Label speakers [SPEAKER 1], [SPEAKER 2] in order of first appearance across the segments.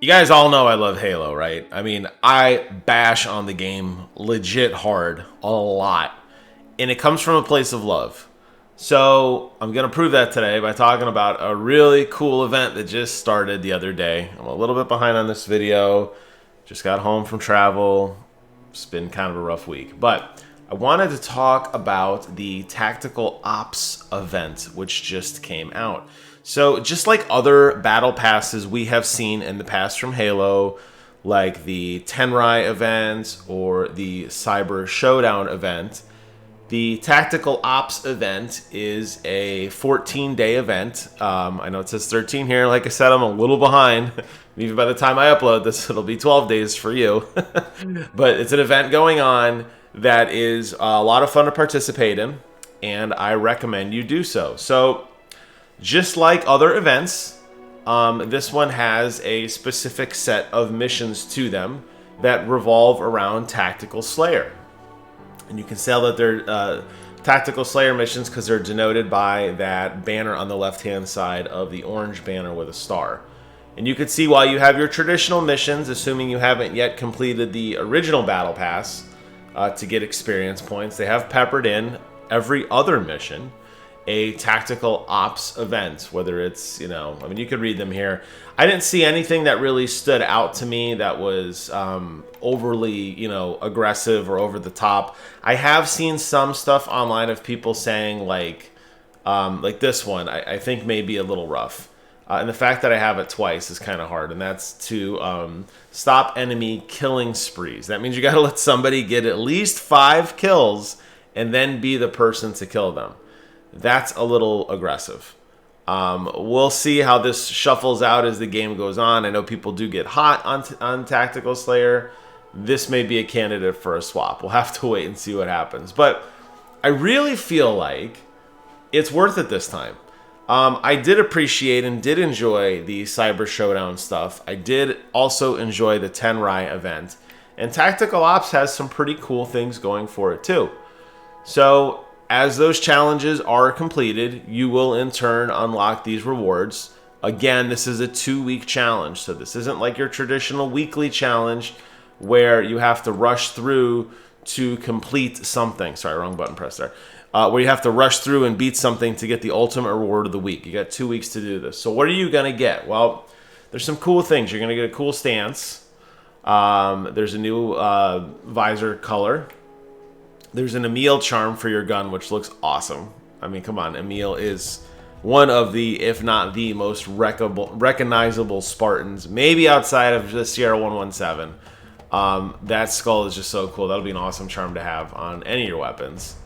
[SPEAKER 1] You guys all know I love Halo, right? I mean, I bash on the game legit hard a lot. And it comes from a place of love. So I'm going to prove that today by talking about a really cool event that just started the other day. I'm a little bit behind on this video. Just got home from travel. It's been kind of a rough week. But I wanted to talk about the Tactical Ops event, which just came out. So just like other battle passes we have seen in the past from Halo, like the Tenrai event or the Cyber Showdown event, the Tactical Ops event is a 14-day event. I know it says 13 here. Like I said, I'm a little behind. Even by the time I upload this, it'll be 12 days for you. But it's an event going on that is a lot of fun to participate in, and I recommend you do so. So just like other events, this one has a specific set of missions to them that revolve around Tactical Slayer. And you can tell that they're Tactical Slayer missions because they're denoted by that banner on the left-hand side of the orange banner with a star. And you can see while you have your traditional missions, assuming you haven't yet completed the original Battle Pass to get experience points, they have peppered in every other mission a Tactical Ops event, whether it's, I mean, you could read them here. I didn't see anything that really stood out to me that was overly, aggressive or over the top. I have seen some stuff online of people saying like this one, I think may be a little rough. And the fact that I have it twice is kind of hard, and that's to stop enemy killing sprees. That means you got to let somebody get at least 5 kills and then be the person to kill them. That's a little aggressive. We'll see how this shuffles out as the game goes on. I know people do get hot on Tactical Slayer. This may be a candidate for a swap. We'll have to wait and see what happens. But I really feel like it's worth it this time. I did appreciate and did enjoy the Cyber Showdown stuff. I did also enjoy the Tenrai event. And Tactical Ops has some pretty cool things going for it too. So as those challenges are completed, you will in turn unlock these rewards. Again, this is a 2-week challenge, so this isn't like your traditional weekly challenge where you have to rush through to complete something. Sorry, wrong button press there. Where you have to rush through and beat something to get the ultimate reward of the week. You got 2 weeks to do this. So what are you going to get? Well, there's some cool things. You're going to get a cool stance. There's a new visor color. There's an Emil charm for your gun, which looks awesome. I mean, come on. Emil is one of the, if not the most recognizable Spartans, maybe outside of the Sierra 117. That skull is just so cool. That'll be an awesome charm to have on any of your weapons.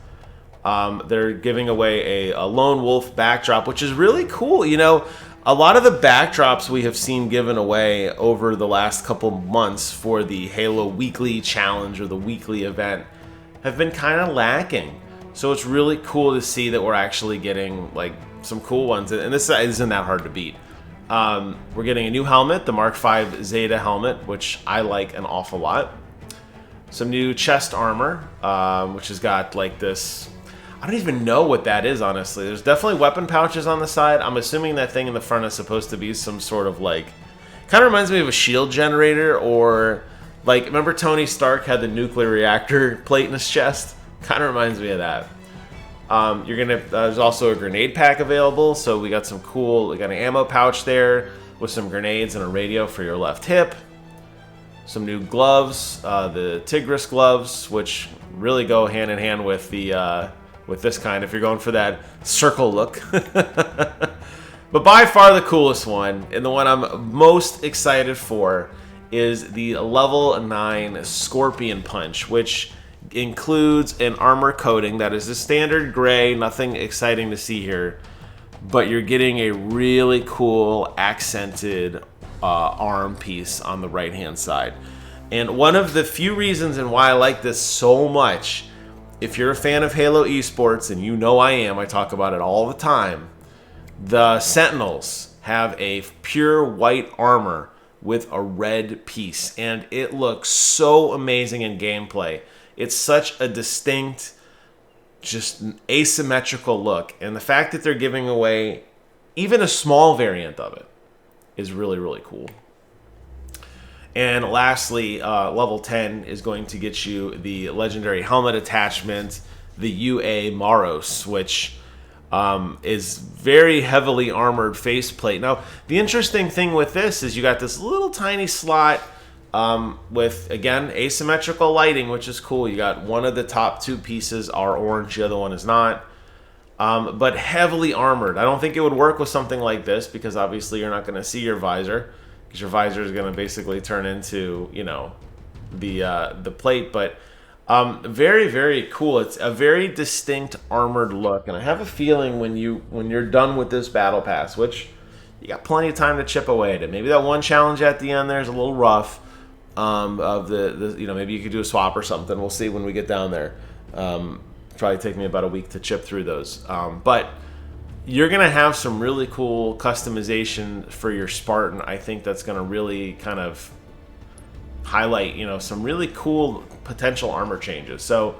[SPEAKER 1] They're giving away a lone wolf backdrop, which is really cool. A lot of the backdrops we have seen given away over the last couple months for the Halo Weekly Challenge or the weekly event have been kind of lacking. So it's really cool to see that we're actually getting like some cool ones, and this isn't that hard to beat. We're getting a new helmet, the Mark V Zeta helmet, which I like an awful lot. Some new chest armor, which has got like this, I don't even know what that is, honestly. There's definitely weapon pouches on the side. I'm assuming that thing in the front is supposed to be some sort of like, kind of reminds me of a shield generator, or like, remember Tony Stark had the nuclear reactor plate in his chest? Kind of reminds me of that. There's also a grenade pack available, so we got an ammo pouch there with some grenades and a radio for your left hip. Some new gloves, the Tigris gloves, which really go hand in hand with with this kind if you're going for that circle look. But by far the coolest one, and the one I'm most excited for, is the level 9 Scorpion Punch, which includes an armor coating that is a standard gray, nothing exciting to see here, but you're getting a really cool accented arm piece on the right hand side. And one of the few reasons and why I like this so much, if you're a fan of Halo esports, and you know I am, I talk about it all the time, the Sentinels have a pure white armor with a red piece, and it looks so amazing in gameplay. It's such a distinct, just asymmetrical look, and the fact that they're giving away even a small variant of it is really, really cool. And lastly, level 10 is going to get you the legendary helmet attachment, the UA Maros, which is very heavily armored faceplate. Now, the interesting thing with this is you got this little tiny slot with, again, asymmetrical lighting, which is cool. You got one of the top two pieces are orange, the other one is not. But heavily armored. I don't think it would work with something like this because obviously you're not going to see your visor, because your visor is going to basically turn into, you know, the plate. But very, very cool. It's a very distinct armored look, and I have a feeling when you're done with this battle pass, which you got plenty of time to chip away at it. Maybe that one challenge at the end there is a little rough. Of the you know, maybe you could do a swap or something. We'll see when we get down there. Probably take me about a week to chip through those. But you're going to have some really cool customization for your Spartan. I think that's going to really kind of highlight, you know, some really cool potential armor changes. So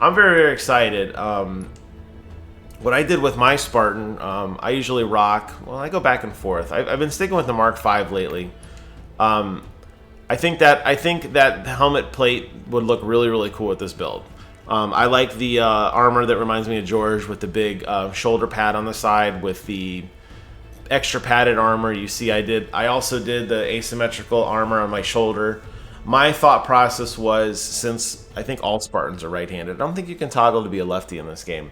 [SPEAKER 1] I'm very, very excited. What I did with my Spartan, I usually rock, well, I go back and forth. I've been sticking with the Mark V lately. I think that helmet plate would look really, really cool with this build. I like the armor that reminds me of George with the big shoulder pad on the side with the extra padded armor. You see, I also did the asymmetrical armor on my shoulder. My thought process was, since I think all Spartans are right-handed, I don't think you can toggle to be a lefty in this game.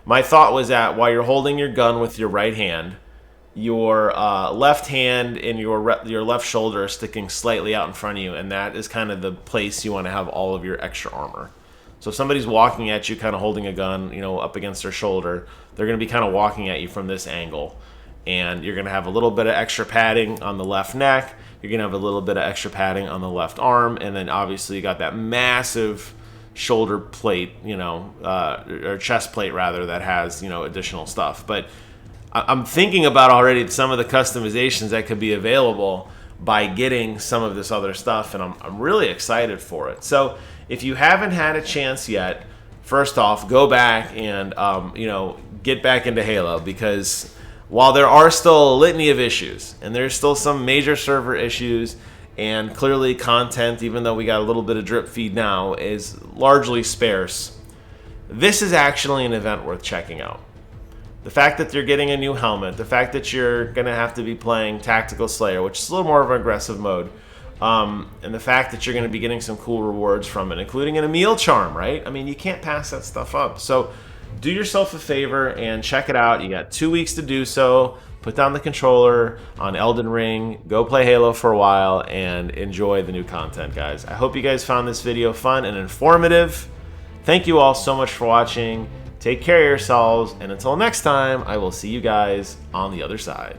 [SPEAKER 1] My thought was that while you're holding your gun with your right hand, your left hand and your left shoulder are sticking slightly out in front of you, and that is kind of the place you want to have all of your extra armor. So if somebody's walking at you kind of holding a gun, you know, up against their shoulder, they're going to be kind of walking at you from this angle. And you're going to have a little bit of extra padding on the left neck. You're going to have a little bit of extra padding on the left arm. And then obviously you got that massive shoulder plate, you know, or chest plate rather, that has, you know, additional stuff. But I'm thinking about already some of the customizations that could be available by getting some of this other stuff, and I'm really excited for it. So if you haven't had a chance yet, first off, go back and you know, get back into Halo, because while there are still a litany of issues, and there's still some major server issues, and clearly content, even though we got a little bit of drip feed now, is largely sparse, this is actually an event worth checking out. The fact that you're getting a new helmet, the fact that you're going to have to be playing Tactical Slayer, which is a little more of an aggressive mode, and the fact that you're going to be getting some cool rewards from it, including an Emil charm, right? I mean, you can't pass that stuff up. So do yourself a favor and check it out. You got 2 weeks to do so. Put down the controller on Elden Ring, go play Halo for a while, and enjoy the new content, guys. I hope you guys found this video fun and informative. Thank you all so much for watching. Take care of yourselves, and until next time, I will see you guys on the other side.